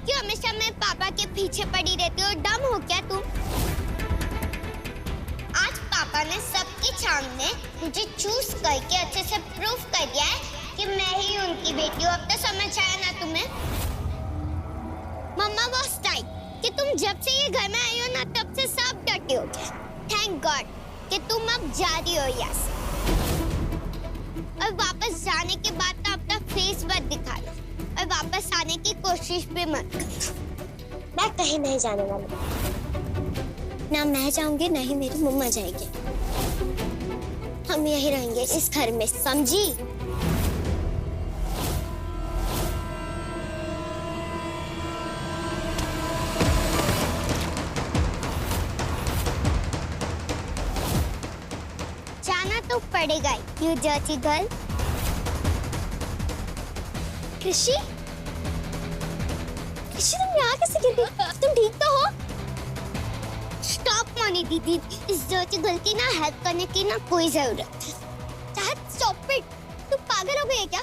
क्यों हमेशा मेरे पापा के पीछे पड़ी रहती हो? डम हो क्या तुम? आज पापा ने सबके सामने मुझे चूज करके अच्छे से प्रूफ कर दिया है कि मैं ही उनकी बेटी हूँ। अब तो समझ आया ना तुम्हें? मम्मा was right कि तुम जब से ये घर में आई हो ना तब से सब डटे हो गए। थैंक गॉड कि तुम अब जा रही हो यहाँ से। और वापस जाने के बाद तो अपना फेस मत दिखा लो और वापस आने की कोशिश भी मत करो। मैं कहीं नहीं जाने वाली। ना मैं जाऊंगी ना ही मेरी मम्मा जाएगी। हम यहीं रहेंगे इस घर में, समझी? जाना तो पड़ेगा ही, यू डर्टी गर्ल। कृषि? कृषि तुम यहाँ कैसे गिर गई? तुम ठीक तो हो? स्टॉप मोनी दीदी, इस डर्टी गर्ल की ना हेल्प करने की ना कोई जरूरत है। Stop it. तुम पागल हो गई है क्या?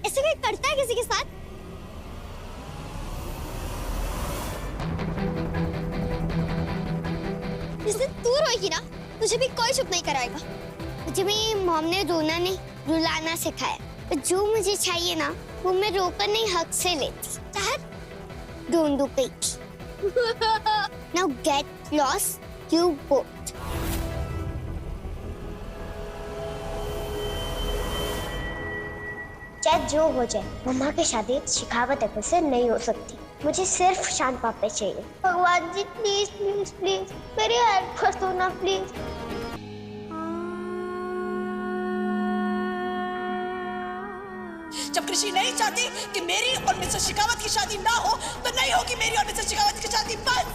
ऐसे कोई करता है किसी के साथ? जिस दिन तू रोएगी ना तुझे भी कोई चुप नहीं कराएगा। मुझे मेरी मॉम ने रोना नहीं रुलाना सिखाया। पर जो मुझे चाहिए ना वो मैं रोकर नहीं हक से लेती। चाहत ढूंढू गई थी। Now get lost, you both. चाहे जो हो जाए, मम्मा की शादी शिखावत अकल से नहीं हो सकती। मुझे सिर्फ शान पापा चाहिए। भगवान जी प्लीज प्लीज प्लीज मेरी हेल्प कर दो ना प्लीज। जब कृषि नहीं चाहती कि मेरी और मिस्टर शेखावत की शादी ना हो तो नहीं होगी मेरी और मिस्टर शेखावत की शादी, बस।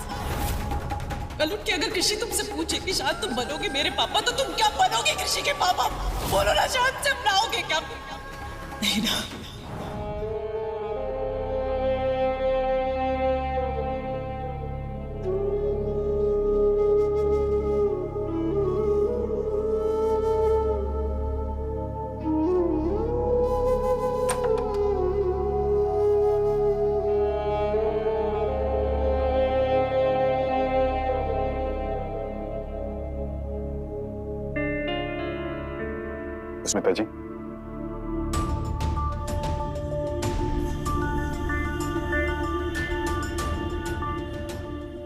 कल उठ के अगर कृषि तुमसे पूछे कि शायद तुम बनोगे मेरे पापा तो तुम क्या बनोगे कृषि के पापा? बोलो ना, शायद से अपनाओगे क्या? नहीं ना। स्मिता जी,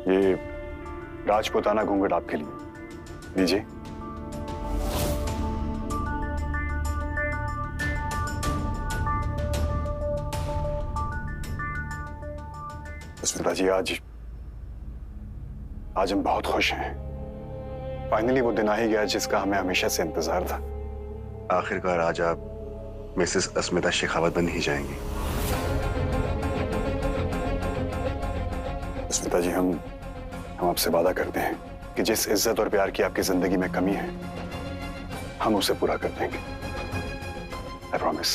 ये राजपूताना घूंघट आपके लिए लीजिए। स्मिता जी, आज हम बहुत खुश हैं। फाइनली वो दिन आ ही गया जिसका हमें हमेशा से इंतजार था। आखिरकार आज आप मिसेस अस्मिता शेखावत बन ही जाएंगी। अस्मिता जी, हम आपसे वादा करते हैं कि जिस इज्जत और प्यार की आपकी जिंदगी में कमी है हम उसे पूरा कर देंगे। I promise.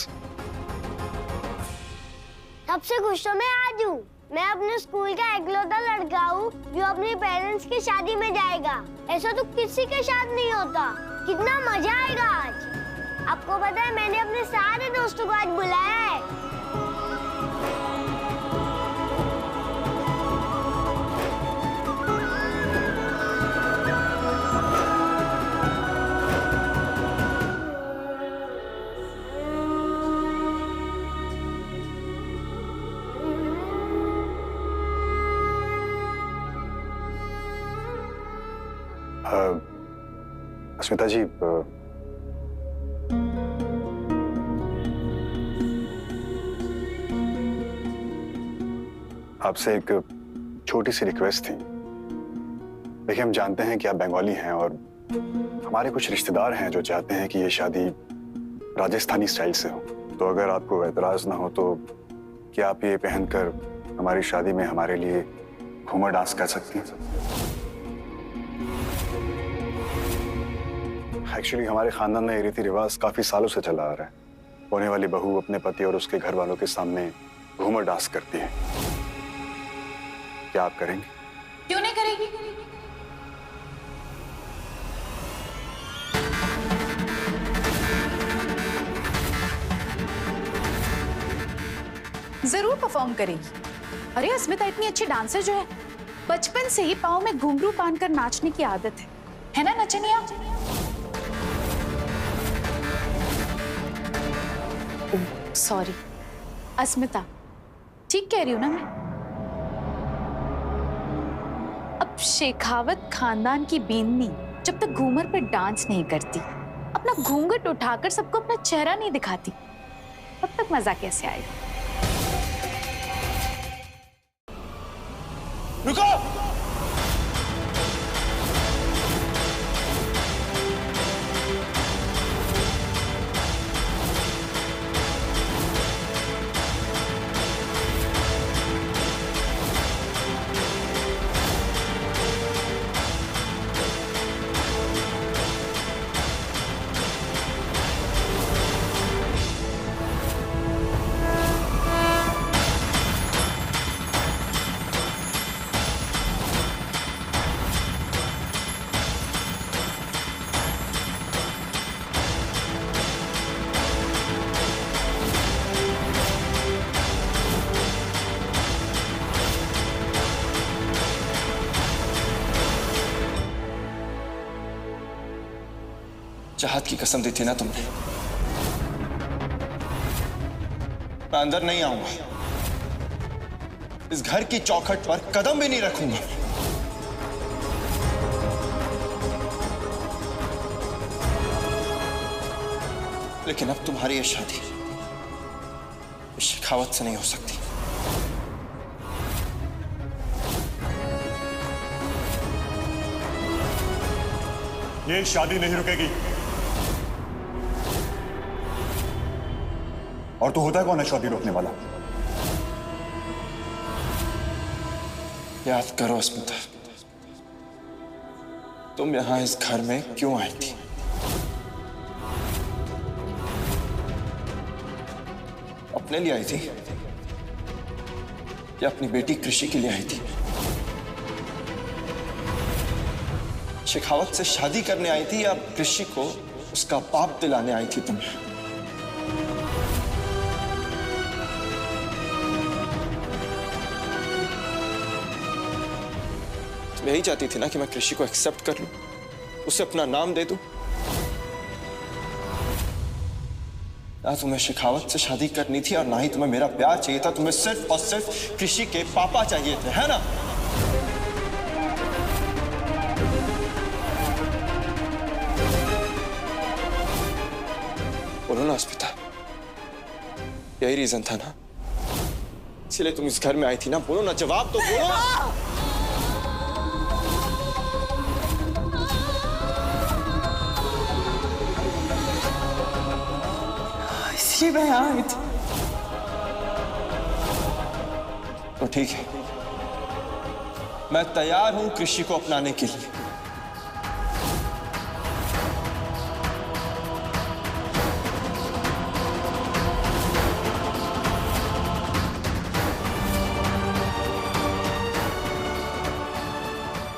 सबसे खुश तो मैं आज हूँ। मैं अपने स्कूल का इकलौता लड़का हूँ जो अपने पेरेंट्स की शादी में जाएगा। ऐसा तो किसी के साथ नहीं होता। कितना मजा आएगा आज। आपको पता है मैंने अपने सारे दोस्तों को आज बुलाया है। अस्मिता जी, आपसे एक छोटी सी रिक्वेस्ट थी। देखिए, हम जानते हैं कि आप बंगाली हैं और हमारे कुछ रिश्तेदार हैं जो चाहते हैं कि ये शादी राजस्थानी स्टाइल से हो। तो अगर आपको एतराज ना हो तो क्या आप ये पहनकर हमारी शादी में हमारे लिए घूमर डांस कर सकती हैं? एक्चुअली हमारे खानदान में ये रीति रिवाज काफी सालों से चला आ रहा है। होने वाली बहू अपने पति और उसके घर वालों के सामने घूमर डांस करती है। क्या आप करेंगे? क्यों नहीं करेगी? जरूर परफॉर्म करेगी। अरे अस्मिता इतनी अच्छी डांसर जो है, बचपन से ही पाँव में घुंघरू बांधकर नाचने की आदत है ना नचनिया? सॉरी अस्मिता, ठीक कह रही हूँ ना मैं? अब शेखावत खानदान की बींदनी जब तक घूमर पर डांस नहीं करती, अपना घूंघट उठाकर सबको अपना चेहरा नहीं दिखाती, तब तक मजा कैसे आएगा? रुको! चाहत की कसम दी थी ना तुमने, मैं अंदर नहीं आऊंगा, इस घर की चौखट पर कदम भी नहीं रखूंगा। लेकिन अब तुम्हारी ये शादी इस शेखावत से नहीं हो सकती। ये शादी नहीं रुकेगी। और तो होता कौन है शादी रोकने वाला? याद करो अस्मिता, तुम यहां इस घर में क्यों आई थी? अपने लिए आई थी या अपनी बेटी कृषि के लिए आई थी? शेखावत से शादी करने आई थी या कृषि को उसका बाप दिलाने आई थी तुम? तुम यही चाहती थी ना कि मैं कृषि को एक्सेप्ट कर लूं, उसे अपना नाम दे दूं? ना तुम्हें शेखावत से शादी करनी थी और ना ही तुम्हें मेरा प्यार चाहिए था। तुम्हें सिर्फ और सिर्फ कृषि के पापा चाहिए थे, है ना? बोलो ना अस्मिता, यही रीजन था ना, इसलिए तुम इस घर में आई थी ना? बोलो ना, जवाब तो बोलो ना। इसलिए मैं यहाँ आई थी। तो ठीक है, मैं तैयार हूं कृषि को अपनाने के लिए।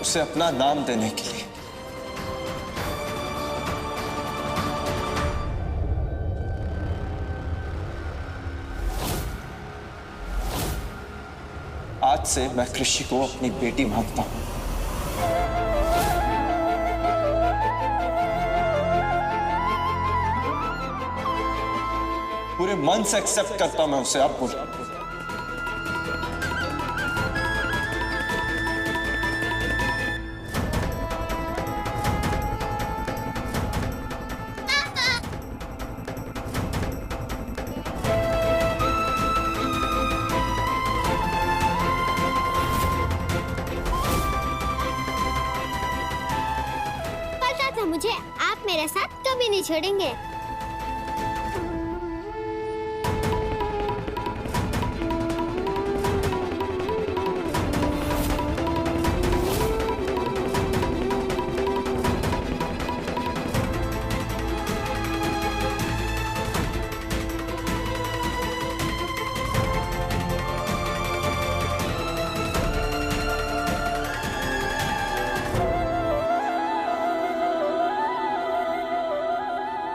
उसे अपना नाम देने के लिए। आज से मैं कृषि को अपनी बेटी मानता हूं। पूरे मन से एक्सेप्ट करता हूं मैं उसे। अब बोलो। मुझे आप मेरे साथ कभी नहीं छोड़ेंगे।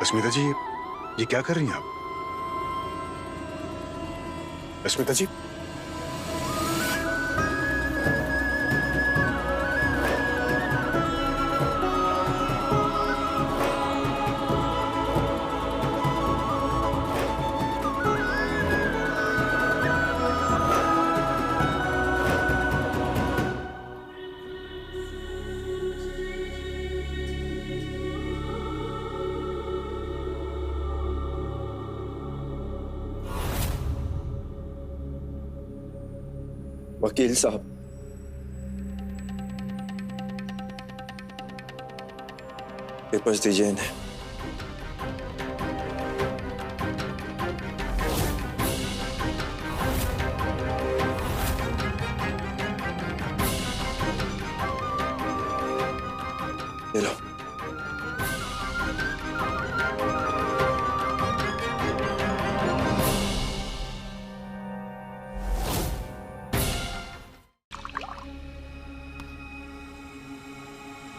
अस्मिता जी, ये क्या कर रही हैं आप? अस्मिता जी, वकील साहब, पेपर्स दीजिए इन्हें। ले लो।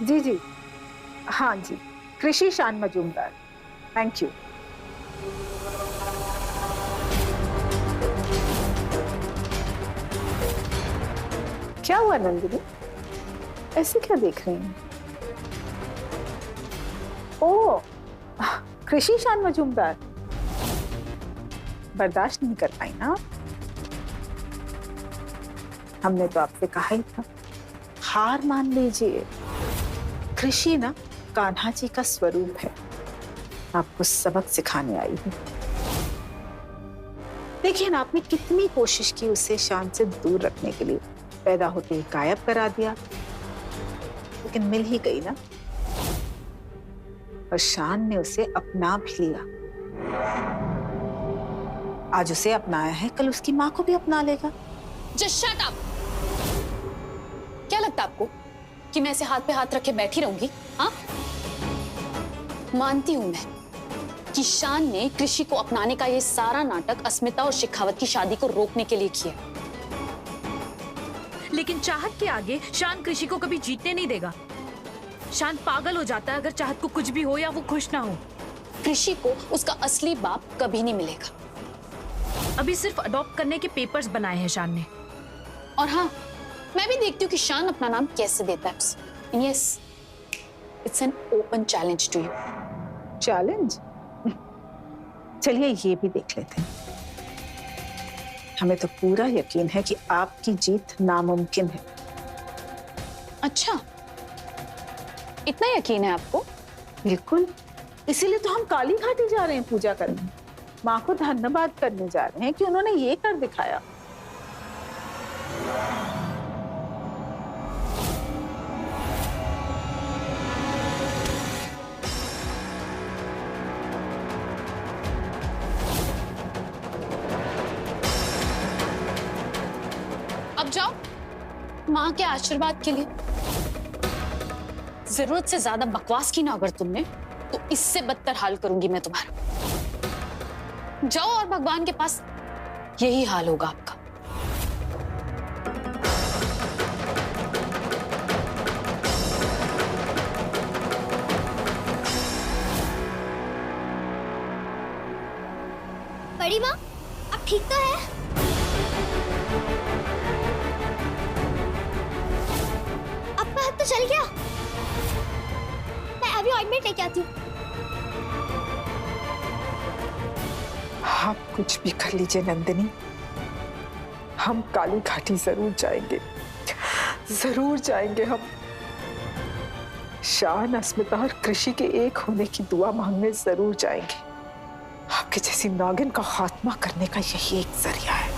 जी जी, हाँ जी, कृषि शान मजूमदार, थैंक यू। क्या हुआ नंदिनी, ऐसे क्या देख रही हैं? ओ, कृषि शान मजूमदार, बर्दाश्त नहीं कर पाई ना? हमने तो आपसे कहा ही था, हार मान लीजिए। कृषि ना कान्हा जी का स्वरूप है, आपको सबक सिखाने आई हूँ। देखिए ना, आपने कितनी कोशिश की उसे शान से दूर रखने के लिए, पैदा होते ही गायब करा दिया, लेकिन मिल ही गई ना। और शान ने उसे अपना भी लिया। आज उसे अपनाया है, कल उसकी माँ को भी अपना लेगा। Just shut up! क्या लगता है आपको कि मैं ऐसे हाथ पे हाथ रखे बैठी रहूंगी? हाँ, मानती हूं मैं कि शान ने कृषि को अपनाने का ये सारा नाटक अस्मिता और शेखावत की शादी को रोकने के लिए किया। लेकिन चाहत के आगे शान कृषि को कभी जीतने नहीं देगा। शान पागल हो जाता है अगर चाहत को कुछ भी हो या वो खुश ना हो। कृषि को उसका असली बाप कभी नहीं मिलेगा। अभी सिर्फ अडॉप्ट करने के पेपर्स बनाए हैं शान ने। और हाँ, मैं भी देखती हूँ कि शान अपना नाम कैसे देता है उसे। And yes, it's an open challenge to you. Challenge? चलिए ये भी देख लेते हैं। हमें तो पूरा यकीन है कि आपकी जीत नामुमकिन है। अच्छा, इतना यकीन है आपको? बिल्कुल, इसीलिए तो हम काली घाटी जा रहे हैं पूजा करने। माँ को धन्यवाद करने जा रहे हैं कि उन्होंने ये कर दिखाया। अब जाओ माँ के आशीर्वाद के लिए। जरूरत से ज्यादा बकवास की ना अगर तुमने, तो इससे बदतर हाल करूंगी मैं तुम्हारा। जाओ और भगवान के पास यही हाल होगा आपका। बड़ी माँ, अब ठीक तो है? आपका हाथ तो चल गया। मैं अभी ऑइंटमेंट लेके आती हूँ। आप कुछ भी कर लीजिए नंदिनी, हम काली घाटी जरूर जाएंगे, जरूर जाएंगे हम। शान, अस्मिता और कृषि के एक होने की दुआ मांगने जरूर जाएंगे। आपके जैसी नागिन का खात्मा करने का यही एक जरिया है।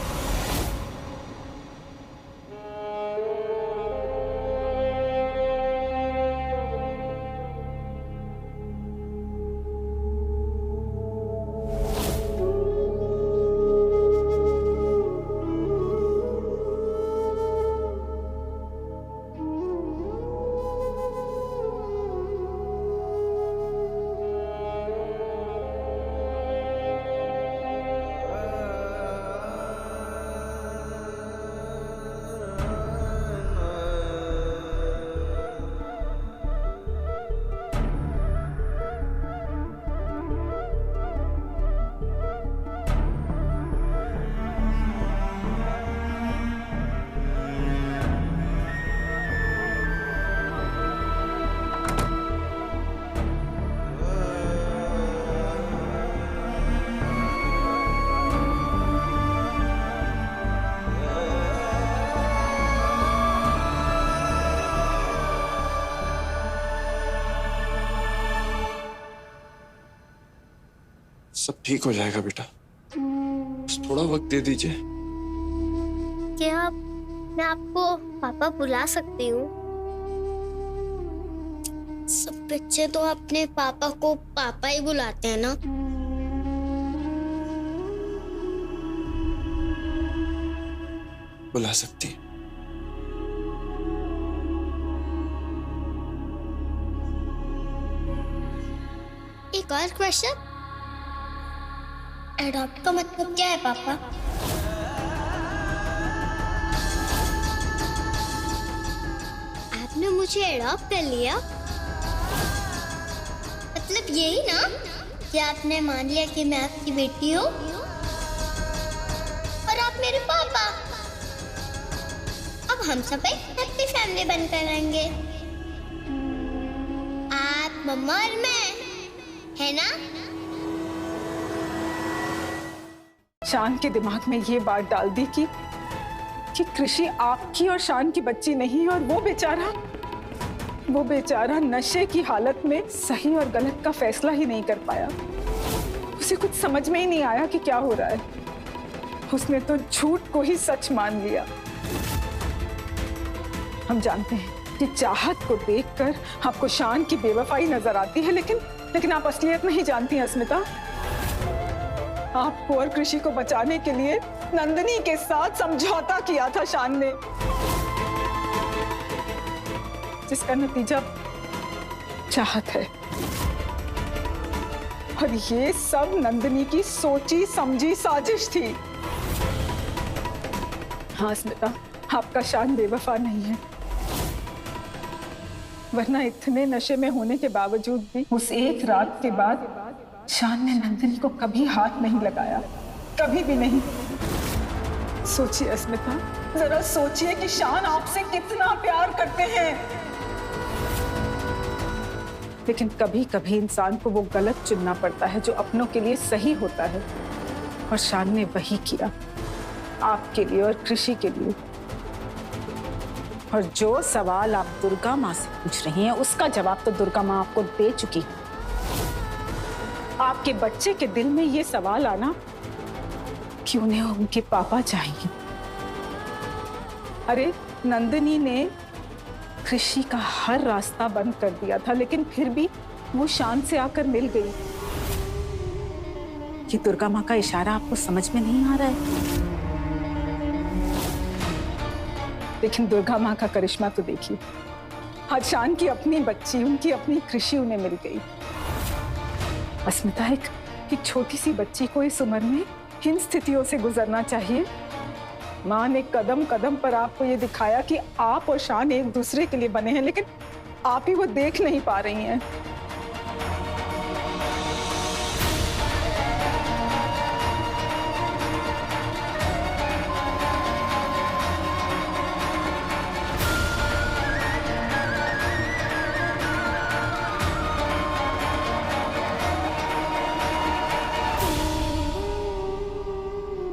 सब ठीक हो जाएगा बेटा, बस थोड़ा वक्त दे दीजिए। क्या मैं आपको पापा बुला सकती हूँ? सब बच्चे तो अपने पापा को पापा ही बुलाते हैं ना। बुला सकती है। एक और क्वेश्चन, एडॉप्ट का मतलब क्या है पापा? आपने मुझे एडॉप्ट कर लिया, मतलब यही ना कि आपने मान लिया कि मैं आपकी बेटी हूँ और आप मेरे पापा। अब हम सब एक हैप्पी फैमिली बनकर रहेंगे, आप, मम्मा और मैं, है ना? शान के दिमाग में ये बात डाल दी कि कृषि आपकी और शान की बच्ची नहीं है, और वो बेचारा नशे की हालत में सही और गलत का फैसला ही नहीं कर पाया। उसे कुछ समझ में ही नहीं आया कि क्या हो रहा है। उसने तो झूठ को ही सच मान लिया। हम जानते हैं कि चाहत को देखकर आपको शान की बेवफाई नजर आती है, लेकिन आप असलियत नहीं जानती हैं अस्मिता। आपको और कृषि को बचाने के लिए नंदिनी के साथ समझौता किया था शान ने, जिसका नतीजा चाहत है। और ये सब नंदिनी की सोची समझी साजिश थी। हाँ स्मिता, आपका शान बेवफा नहीं है, वरना इतने नशे में होने के बावजूद भी उस एक रात के बाद शान ने नंदिनी को कभी हाथ नहीं लगाया, कभी भी नहीं। सोचिए अस्मिता, जरा सोचिए कि शान आपसे कितना प्यार करते हैं। लेकिन कभी कभी इंसान को वो गलत चुनना पड़ता है जो अपनों के लिए सही होता है, और शान ने वही किया, आपके लिए और कृषि के लिए। और जो सवाल आप दुर्गा माँ से पूछ रही हैं, उसका जवाब तो दुर्गा माँ आपको दे चुकी है। आपके बच्चे के दिल में ये सवाल आना कि उन्हें उनके पापा चाहिए। अरे नंदिनी ने कृषि का हर रास्ता बंद कर दिया था, लेकिन फिर भी वो शान से आकर मिल गई। ये दुर्गा माँ का इशारा आपको समझ में नहीं आ रहा है? लेकिन दुर्गा माँ का करिश्मा तो देखिए, आज शान की अपनी बच्ची, उनकी अपनी कृषि उन्हें मिल गई। अस्मिता, एक छोटी सी बच्ची को इस उम्र में इन स्थितियों से गुजरना चाहिए। माँ ने कदम कदम पर आपको ये दिखाया कि आप और शान एक दूसरे के लिए बने हैं, लेकिन आप ही वो देख नहीं पा रही हैं।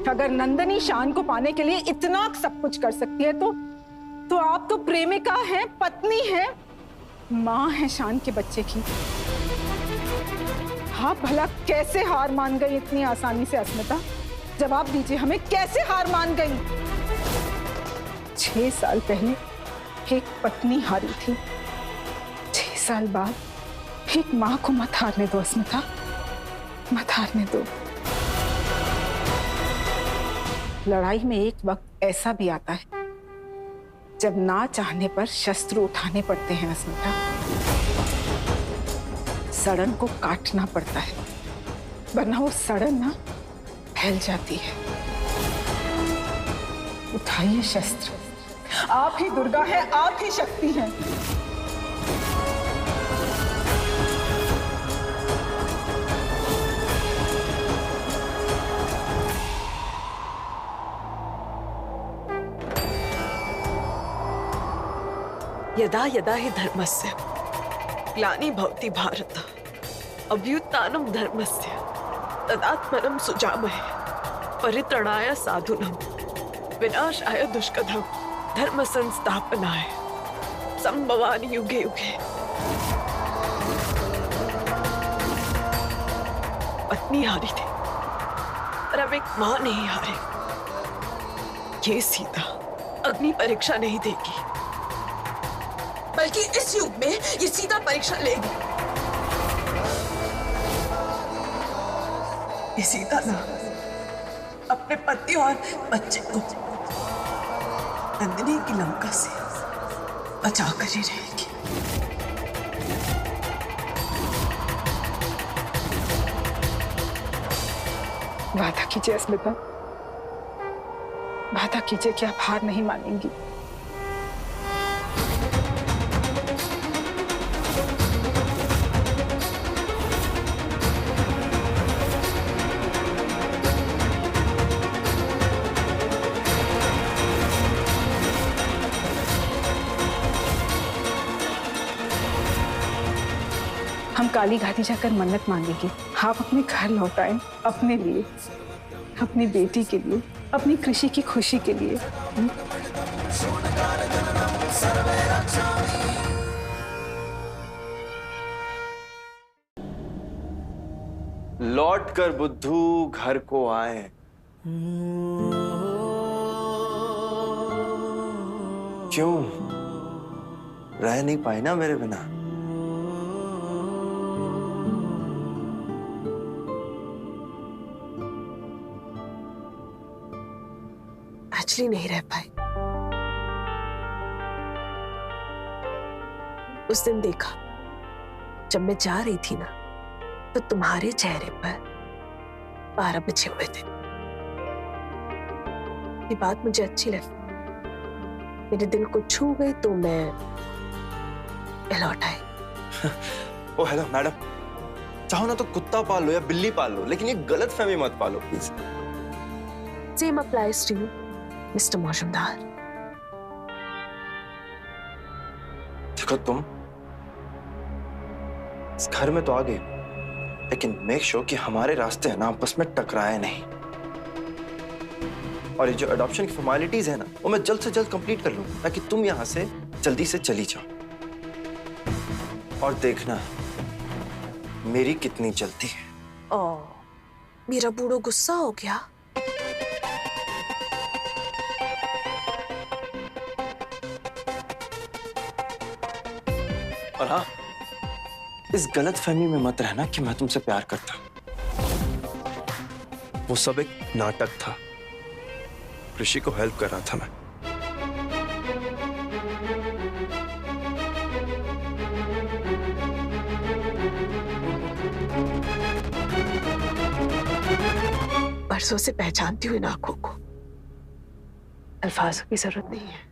अगर नंदिनी शान को पाने के लिए इतना सब कुछ कर सकती है, तो आप तो प्रेमिका हैं, पत्नी हैं, मां है शान के बच्चे की। आप भला कैसे हार मान गई इतनी आसानी से अस्मिता? जवाब दीजिए हमें, कैसे हार मान गई? 6 साल पहले एक पत्नी हारी थी, 6 साल बाद एक मां को मत हारने दो अस्मिता, मत हारने दो। लड़ाई में एक वक्त ऐसा भी आता है जब ना चाहने पर शस्त्र उठाने पड़ते हैं अस्मिता। सड़न को काटना पड़ता है, वरना वो सड़न ना फैल जाती है। उठाइए शस्त्र, आप ही दुर्गा हैं, आप ही शक्ति हैं। यदा यदा हि धर्मस्य ग्लानि भवति भारत अभ्युत्थानं धर्मस्य तदात्मनं सुजामहे परित्रणाय साधूनां विनाशाय दुष्कृतं धर्म संस्थापनाय संभवामि युगे युगे। पत्नी हारी थी, पर अब एक मां नहीं हारे। ये सीता अग्नि परीक्षा नहीं देगी, बल्कि इस युग में ये सीता परीक्षा लेगी। ये सीता ना अपने पति और बच्चे को नंदिनी की लंका से बचा कर ही रहेगी। वादा कीजिए अस्मिता, वादा कीजिए कि आप हार नहीं मानेंगी। हम काली घाटी जाकर मन्नत मांगेंगे, आप अपने घर लौट आए, अपने लिए, अपनी बेटी के लिए, अपनी कृषि की खुशी के लिए। लौट कर बुद्धू घर को आए। क्यों रह नहीं पाई ना मेरे बिना? एक्चुअली नहीं रह पाई। उस दिन देखा जब मैं जा रही थी ना, तो तुम्हारे चेहरे पर 12 बिछे हुए थे। ये बात मुझे अच्छी लगी, मेरे दिल को छू गई, तो मैं लौट आई। ओ हेलो मैडम, चाहो ना तो कुत्ता पाल लो या बिल्ली पाल लो, लेकिन ये गलत फहमी मत पालो please. Same applies to you mister Majumdar. देखो तुम इस घर में तो आ गए, लेकिन मेक श्योर कि हमारे रास्ते है ना आपस में टकराए नहीं। और ये जो अडॉप्शन की फॉर्मेलिटीज है ना, वो मैं जल्द से जल्द कंप्लीट कर लूं, ताकि तुम यहां से जल्दी से चली जाओ। और देखना मेरी कितनी जल्दी है। ओ, मेरा बूढ़ो गुस्सा हो गया। और हाँ, इस गलत फहमी में मत रहना कि मैं तुमसे प्यार करता हूं। वो सब एक नाटक था, ऋषि को हेल्प कर रहा था मैं। बरसों से पहचानती हूँ इन आंखों को, अल्फाजों की जरूरत नहीं है।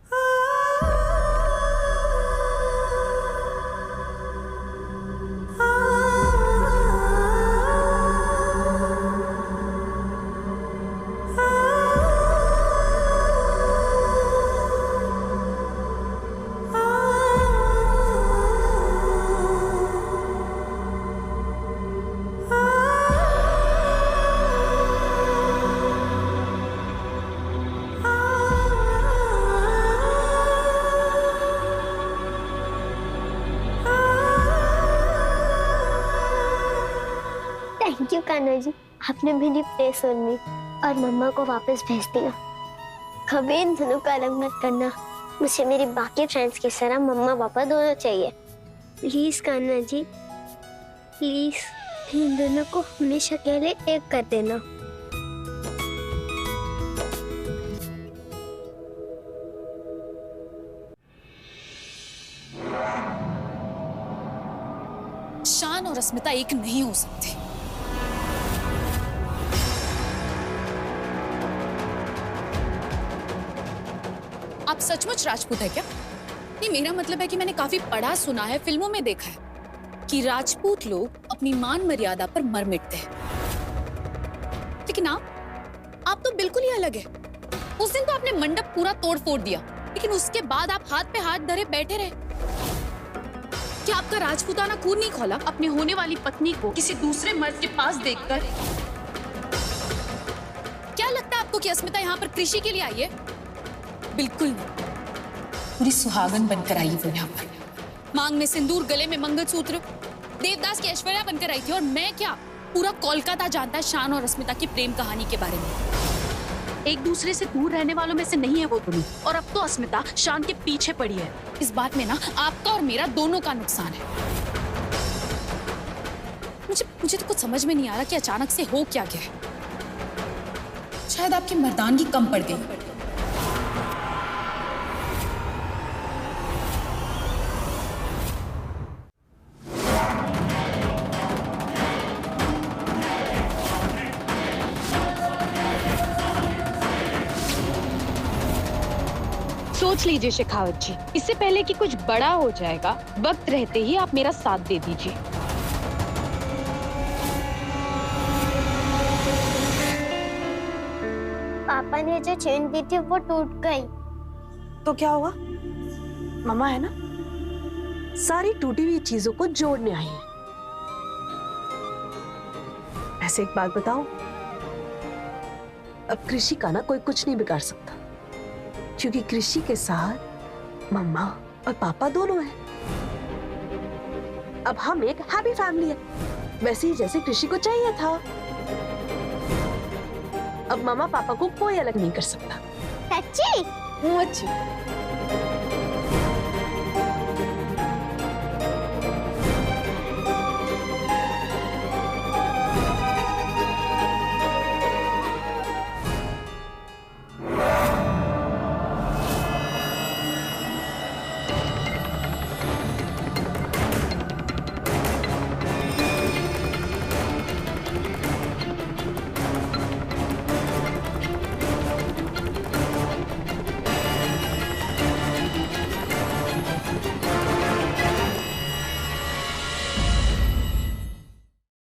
थैंक यू कान्हा जी, आपने मेरी प्रे सुनी और मम्मा को वापस भेज दिया। कभी इन दोनों का अलग मत करना। मुझे मेरी बाकी फ्रेंड्स की तरह मम्मा पापा दोनों चाहिए। प्लीज कान्हा जी, प्लीज इन दोनों को हमेशा के लिए एक कर देना। शान और अस्मिता एक नहीं हो सकते। आप सचमुच राजपूत है क्या? नहीं, मेरा मतलब है कि मैंने काफी पढ़ा सुना है, फिल्मों में देखा है कि राजपूत लोग अपनी मान मर्यादा पर मर मिटते हैं। लेकिन आप तो बिल्कुल ही अलग है। उस दिन तो आपने मंडप पूरा तोड़ फोड़ दिया, लेकिन उसके बाद आप हाथ पे हाथ धरे बैठे रहे। क्या आपका राजपूताना खून नहीं खोला अपने होने वाली पत्नी को किसी दूसरे मर्द के पास देखकर? क्या लगता है आपको कि अस्मिता यहाँ पर कृषि के लिए आई है? बिल्कुल नहीं। पूरी सुहागन बनकर आई वो यहाँ पर। मांग में सिंदूर, गले में मंगलसूत्र, देवदास की ऐश्वर्या बनकर आई थी। और मैं क्या, पूरा कोलकाता जानता है शान और अस्मिता की प्रेम कहानी के बारे में। एक दूसरे से दूर रहने वालों में से नहीं है वो दोनों, और अब तो अस्मिता शान के पीछे पड़ी है। इस बात में ना आपका और मेरा दोनों का नुकसान है। मुझे तो कुछ समझ में नहीं आ रहा कि अचानक से हो क्या गया है। शायद आपकी मर्दानगी कम पड़ गई। सोच लीजिए शेखावत जी, इससे पहले कि कुछ बड़ा हो जाएगा, वक्त रहते ही आप मेरा साथ दे दीजिए। पापा ने जो चेन दी थी वो टूट गई। तो क्या हुआ? मम्मा है ना, सारी टूटी हुई चीजों को जोड़ने आई है। ऐसे एक बात बताओ, अब कृषि का ना कोई कुछ नहीं बिगाड़ सकता, क्योंकि कृषि के साथ मम्मा और पापा दोनों हैं। अब हम एक हैप्पी फैमिली है, वैसे ही जैसे कृषि को चाहिए था। अब मम्मा पापा को कोई अलग नहीं कर सकता। सच्ची? अच्छी।